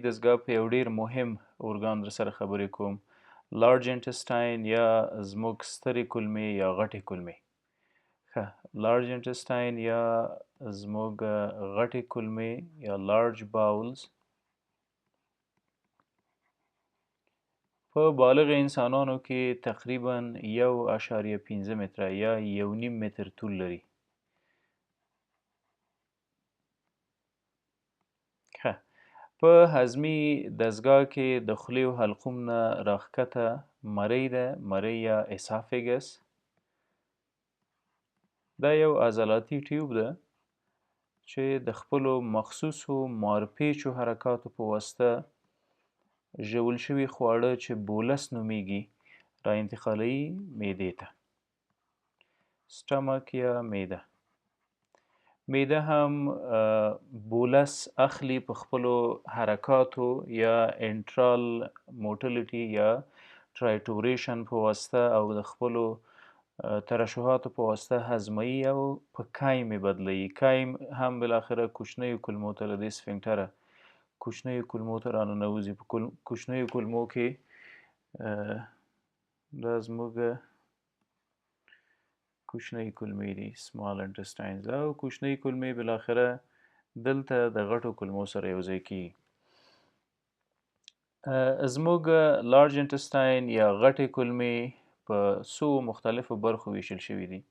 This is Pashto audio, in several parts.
دستګاه په یو ډېر مهم ارګان در سره خبرې کوم. لارج انټسټاین یا زموږ سترې کولمې یا غټې کولمې. ښه، لارج انټسټاین یا زموږ غټې کولمې یا لارج باولز په بالغ انسانانو کې تقریبا 1.5 متره یا 1.5 متر طول لري. ښه، په هضمي دستګاه کې د خولې او حلقوم نه راښکته مرۍ ده، مرۍ یا اسافیګس. دا یو عضلاتي ټیوب ده چې د خپلو مخصوصو مارپیچو حرکاتو په واسطه ژول شوي خواړه چې بولس نومیږي را انتقالوي معدې ته. سټمک یا معده. معده هم بولس اخلي په خپلو حرکاتو یا انټرال موټیلیټي یا ټرایټوریشن په واسطه او د خپلو ترشحاتو په واسطه هضموي او په کایم یې بدلوي. کایم هم بالاخره کوچنیو کولمو ته له دې سفنکټره کوچنیو کولمو ته راننوځي. په کوچنیو کولمو کې دا زموږ کوچنۍ کولمې دي، سمال انټسټاینز، او کوچنۍ کولمې بالاخره دلته د غټو کولمو سره یوځای کیږي. زموږ لارج انټسټاین یا غټې کولمې په څو مختلفو برخو ویشل شوي دي.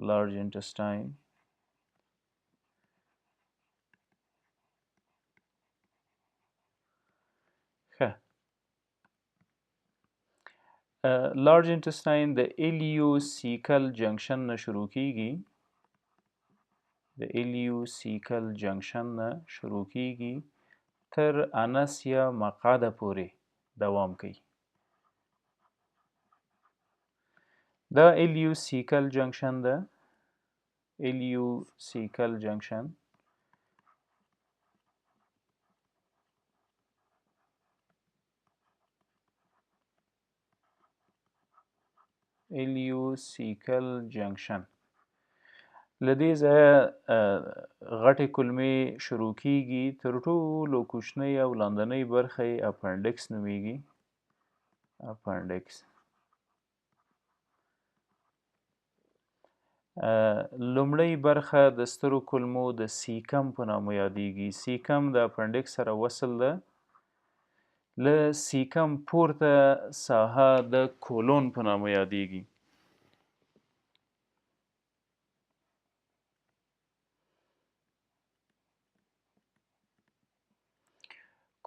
لارج انټسټاین ښه، لارج انټسټاین د ایلیوسیکل جنکشن نه شروع کیږي. د ایلیوسیکل جنکشن نه شروع کیږي تر انس یا مقعده پورې دوام کوي. دا ایلیوسیکل جنکشن ده، ایلیوسیکل جنکشن ایلیوسیکل جنکشن له دې ځایه غټې کولمې شروع کیږي. تر ټولو کوچنۍ او لاندنۍ برخه یې اپنډکس نومیږي. اپنډکس لومړۍ برخه د سترو کولمو د سیکم په نامه یادیږي. سیکم د اپنډکس سره وصل ده. له سیکم پورته ساحه د کولون په نامه یادیږي.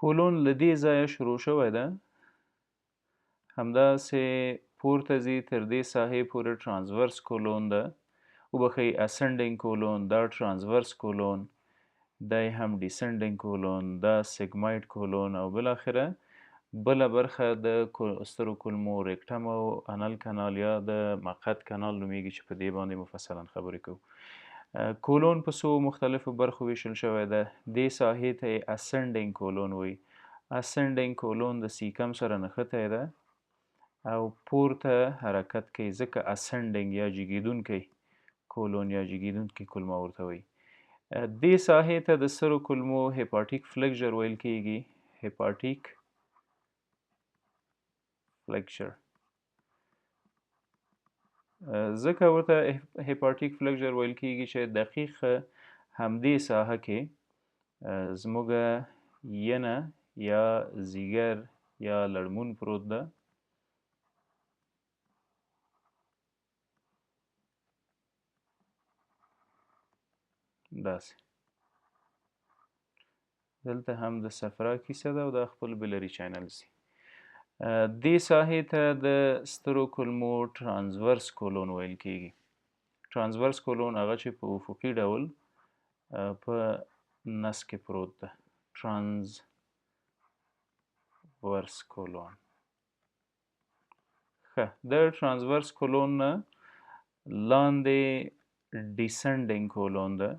کولون له دې ځایه شروع شوی ده، همداسې پورته ځي تر دې ساحې پورې ټرانسورس کولون ده. وبښئ، اسنډینګ کولون، دا ټرانسورس کولون، دا هم ډیسنډینګ کولون، دا سیګمایډ کولون، او بالاخره بله برخه د سترو کولمو ریکټم او انل کانال یا د مقعد کانال نومیږي چې په دې باندې مفصلا خبرې کوو. کولون په څو مختلفو برخو ویشل شوی ده. دې ساحې ته یې اسنډینګ کولون وایي. اسنډینګ کولون د سیکم سره نښتی ده او پورته حرکت کوي، ځکه اسنډینګ یا جګیدونکی کولون یا جګیدونکی کولمه ورته وایي. دې ساحې ته د سترو کولمو هیپاټیک فلیکچر ویل کیږي. هیپاټیک فلیکچر ځکه ورته هیپاټیک فلیکچر ویل کیږي چې دقیق همدې ساحه کې زموږ ینه یا ځیګر یا لړمون پروت ده. داسې دلته هم د صفرا کیسه ده او دا خپل بلري چینلز دي. دې ساحې ته د سترو کولمو ټرانسورس کولون ویل کیږي. ټرانسورس کولون هغه چې په افقي ډول په نس کې پروت ده. ټرانسورس کولون. ښه، د ټرانسورس کولون نه لاندې ډیسنډینګ کولون ده.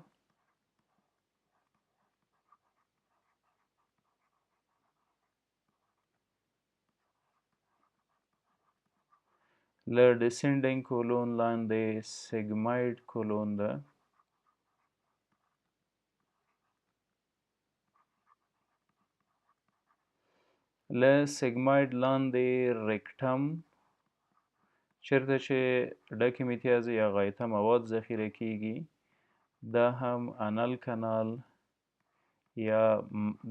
له ډیسنډینګ کولون لاندې سیګمایډ کولون ده. له سیګماید لاندې ریکټم چیرته چې ډکې میتیازې یا غایطه مواد ذخیره کیږي دا هم انل کانال یا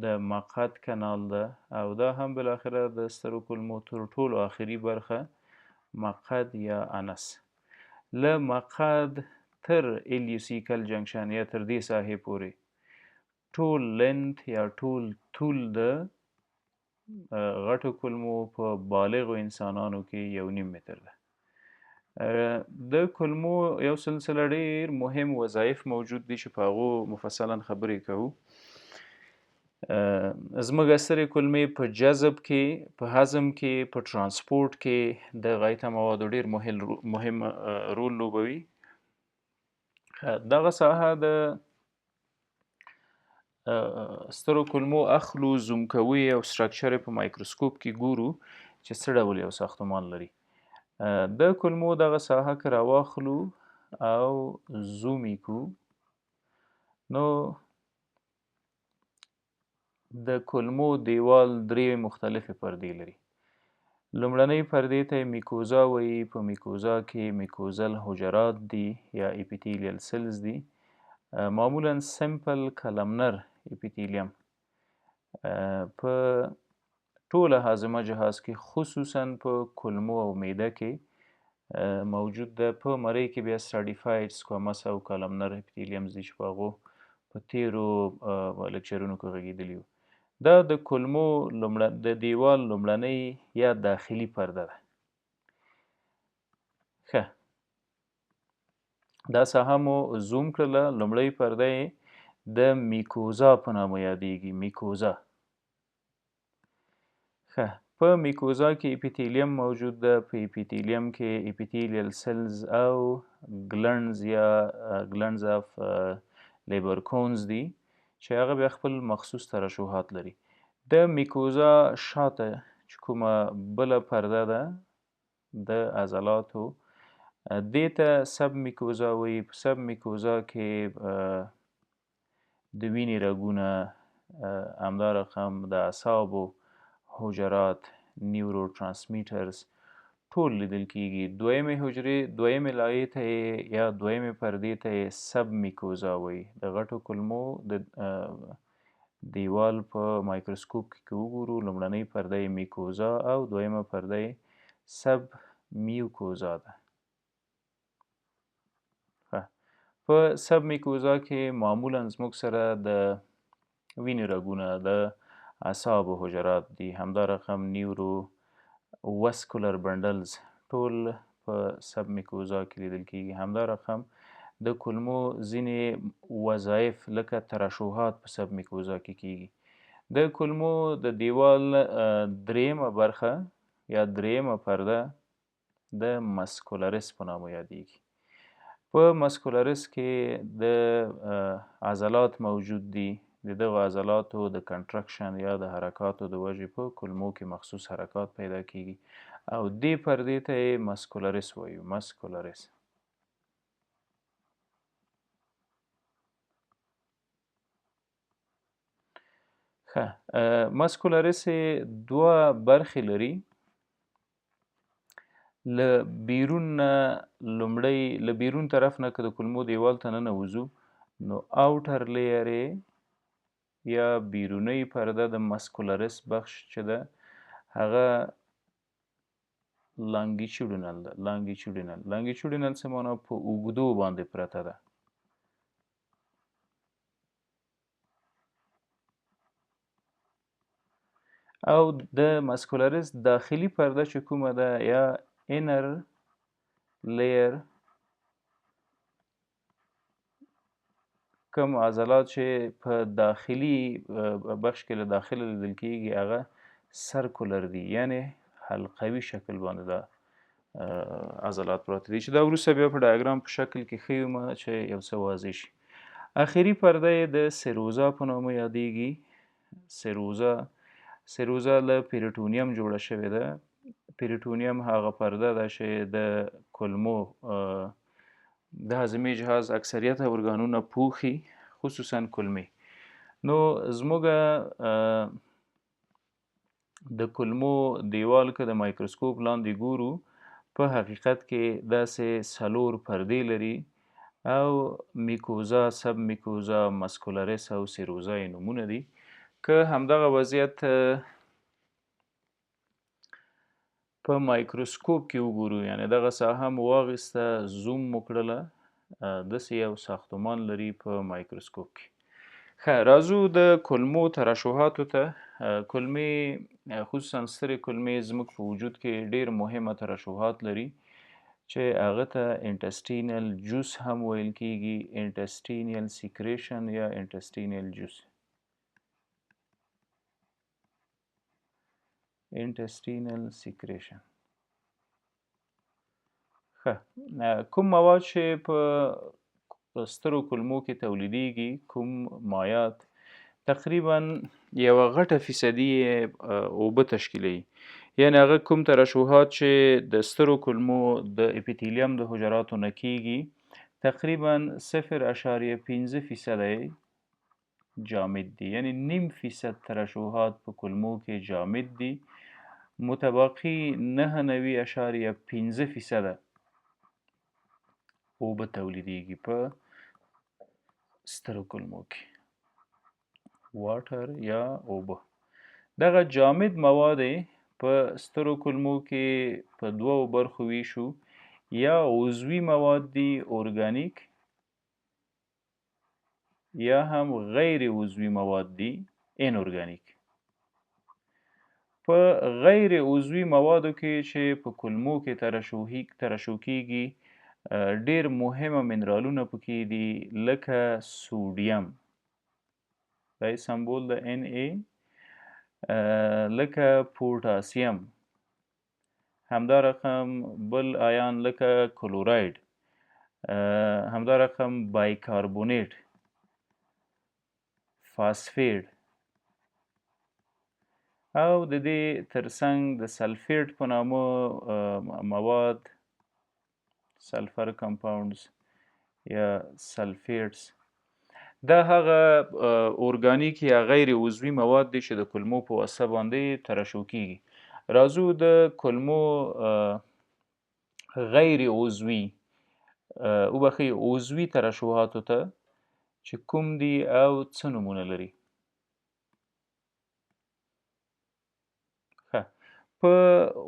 د مقعد کانال ده او دا هم بالاخره د سترو کولمو تر ټولو آخري برخه مقعد یا انس له مقعد تر الیوسیکل جنکشن یا تر دې ساحې پورې ټول لینت یا ټول طول د غټو کولمو په بالغو انسانانو کې 1.5 متر ده د کولمو یو سلسله ډېر مهم وظایف موجود دي چې په هغو مفصلا خبرې کوو زموږ سترې کولمې په جذب کې په هضم کې په ترانسپورت کې د غایطه موادو ډېر مهم رول لوبوي دغه ساحه د سترو کولمو اخلو زوم کوي او سټرکچر په مایکروسکوپ کې ګورو چې څه ډول یو ساختمان لري د کولمو دغه ساحه که راواخلو او زوم یې کو نو د کولمو دیوال درې مختلفې پردې لري لومړنۍ پردې ته میکوزا وایي په میکوزا کې میکوزل حجرات دي یا اپیتیلیل سلز دي معمولا سمپل کلمنر اپیتیلیم په ټوله هاضمه جهاز کې خصوصا په کولمو او معده کې موجود ده په مرۍ کې بیا سټراتیفاید سکوامس او کالمنر اپیتیلیمز دي چې په هغو په تیرو لکچرونو کې غږېدلي وو دا د کولمو د دیوال لومړنۍ یا داخلي پرده ده ښه دا ساحه مو زوم کړله لومړۍ پرده یې د میکوزا په نامه یادیږي میکوزا ښه په میکوزا کې اپیتیلیم موجود ده په اپیتیلیم کې اپیتیلیل سلز او ګلنډز یا ګلنډز اف لیبرکونز دي چې هغه بیا خپل مخصوص ترشحات لري د میکوزا شاته چې کومه بله پرده ده د عضلاتو دې ته سب میکوزا وایي په سب میکوزا کې د وینې رګونه همدا رقم د اعصابو حجرات نیورو ترانسمیټرز ټول لیدل کیږي دویمې حجرې دویمې لایې ته یا دویمې پردې ته سب میکوزا وایي د غټو کولمو د دیوال په مایکروسکوپ کې وګورو لومړنۍ پرده میکوزا او دویمه پرده سب میوکوزا ده په سب میکوزا کې معمولا زموږ سره د وینې رګونه د اعصابو حجرات دي همدا رقم نیورو وسکولر بنډلز ټول په سب میکوزا کې لیدل کیږي همدا رقم د کولمو ځینې وظایف لکه ترشحات په سب میکوزا کې کیږي د کولمو د دیوال دریمه برخه یا دریمه پرده د مسکولرس په نامه یادیږي په مسکولرس کې د عضلات موجود دي د دغه عضلاتو د کنټرکشن یا د حرکاتو د وجې په کولمو کې مخصوص حرکات پیدا کیږي او دې پردې ته یې مسکولرس وایو مسکولرس ښه مسکولرس دوه برخې لري له بیرون نه لومړی له بیرون طرف نه که د کولمو دیوال ته ننوځو نو اوټر لیر یا بیرونی پرده د مسکولرس بخش چې ده هغه لانګیچوډینل ده لانګیچوډینل څه معنا په اوږدو باندې پرته ده او د مسکولرس داخلي پرده چې کومه ده یا انر لیر کوم عضلات چې په داخلي بخش کې له داخله لیدل کیږي هغه سرکولر دي یعنی حلقوي شکل باندې ده عضلات پراته دي چې دا وروسته بیا په ډایګرام په شکل کې ښیو چې یو څه واضح شي اخري پرده یې د سیروزا په نامه یادیږي سیروزا له پیریټونیم جوړه شوې ده پیریټونیم هغه پرده ده چې د کولمو د هاضمې جهاز اکثریت ارګانونه پوښي خصوصا کولمې نو زموږ د کولمو دیوال که د مایکروسکوپ لاندې ګورو په حقیقت کې داسې 4 پردې لري او میکوزا، سب میکوزا، مسکولریس او سیروزا یې نومونه دي. که همدغه وضعیت په مایکروسکوپ کې وګورو، یعنی دغه ساحه مو واخیسته، زوم مو کړله، داسې یو ساختمان لري په مایکروسکوپ کې. ښه، راځو د کولمو ترشحاتو ته. کولمې خصوصا سترې کولمې زموږ په وجود کې ډېر مهمه ترشحات لري چې هغه ته انټسټینل جوس هم ویل کېږي، انټسټینل سیکریشن یا انټسټینل جوس. انټسټینل سیکریشن. ښه، کوم مواد چې په سترو کولمو کې تولیدیږي، کوم مایات، تقریبا یوه غټه فیصدي یې اوبه تشکیلوي. یعنې هغه کوم ترشحات چې د سترو کولمو د اپیتیلیم د حجراتو نه کېږي، تقریبا 0.5% یې جامد دي، یعنې 0.5% ترشحات په کولمو کې جامد دي، متبقي 99.5% اوبه تولیدیږي په سترو کولمو کې. واټر یا اوبه. دغه جامد مواد په سترو کولمو کې په دوو برخو ویشو، یا عضوي مواد دي ارګانیک، یا هم غیر عضوي مواد دي ان ارګانیک. په غیر عضوي موادو کې چې په کولمو کې ترشح کیږي، ډیر مهمه منرالونه پکې دي، لکه سوډیم، دا یې سمبول د Na، لکه پوټاسیم، همدا رقم بل آیان لکه کلوراید، همدا رقم بایکاربونیت، فاسفیډ، او د دې ترڅنګ د سلفیټ په نامه مواد، سلفر کمپاونډز یا سلفیټس، دا هغه ارګانیک یا غیر عضوي مواد دي چې د کولمو په واسطه باندې ترشح کیږي. راځو د کولمو غیر عضوي عضوي ترشحاتو ته چې کوم دي او څه نومونه لري. په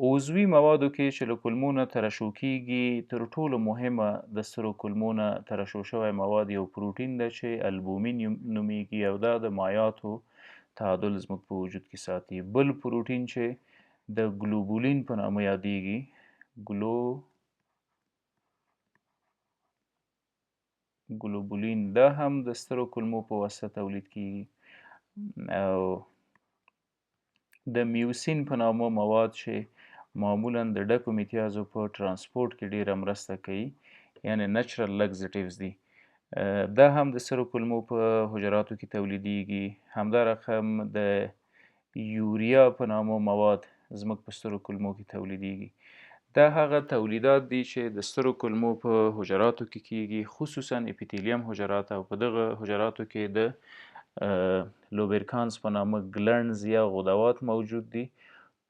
عضوي موادو کې چې له کولمو نه ترشح کیږي، تر ټولو مهمه د سترو کولمو نه ترشح شوی مواد یو پروټین ده چې البومین نومیږي، او دا د مایعاتو تعادل زموږ په وجود کې ساتي. بل پروټین چې د ګلوبولین په نامه یادیږي، ګلوبولین، دا هم د سترو کولمو په واسطه تولید کیږي. او د میوسین په نامه مواد چې معمولا د ډکو میتیازو په ترانسپورت کې ډیره مرسته کوي، یعنی نچرل لګزیټیوز دي، دا هم د سترو کولمو په حجراتو کې تولیدیږي. همدا رقم د یوریا په نامه مواد زموږ په سترو کولمو کې تولیدیږي. دا هغه تولیدات دي چې د سترو کولمو په حجراتو کې کیږي، خصوصا اپیتیلیم حجرات، او په دغه حجراتو کې د لوبرکانس په نامه ګلنډز یا غدوات موجود دي.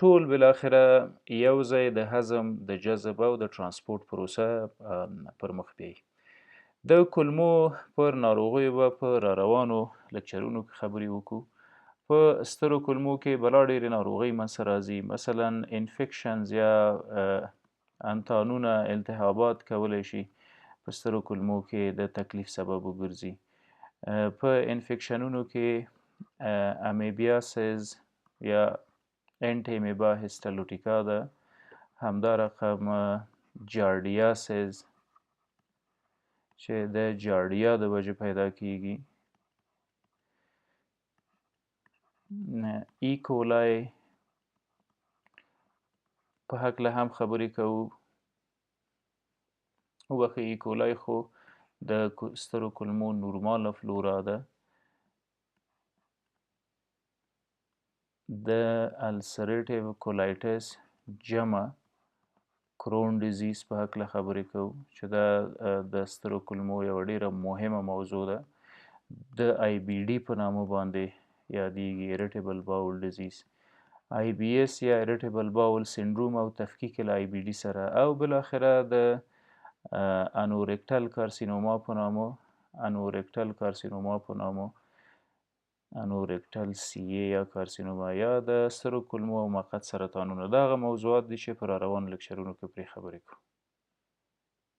ټول بالاخره یو ځای د هضم، د جذب او د ترانسپورت پروسه پر مخ بیایي. د کولمو پر ناروغیو به په راروانو لکچرونو کې خبرې وکړو. په سترو کولمو کې بلا ډېرې ناروغۍ منځته راځي، مثلا انفیکشنز یا انتانونه، التهابات کولی شي په سترو کولمو کې د تکلیف سبب وګرځي. په انفیکشنونو کې امیبیاسیز یا انټي امیبا هیسټالوټیکا ده، همدا رقم جاردیاسیز چې د جاردیا د وجې پیدا کیږي، ای کولای په هکله هم خبرې کوو. وبخښئ، ای کولای خو د سترو کولمو نورماله فلورا ده. د السریټیو کولایټس جمع کرون ډیزیز په هکله خبرې کوو چې دا د سترو کولمو یوه ډیره مهمه موضوع ده. د آی بی ډي په نامه باندې یادیږي، اریټیبل باول ډیزیز. IBS یا Irritable Bowel Syndrome او تفکیک له IBD سره او بالاخره د انورکتل کارسینوما په نامه انورکتل CA یا کارسینوما یا د سترو کولمو او مقعد سرطانونه دا هغه موضوعات دي چې په را روانو لکچرونو کې پرې خبرې کوو.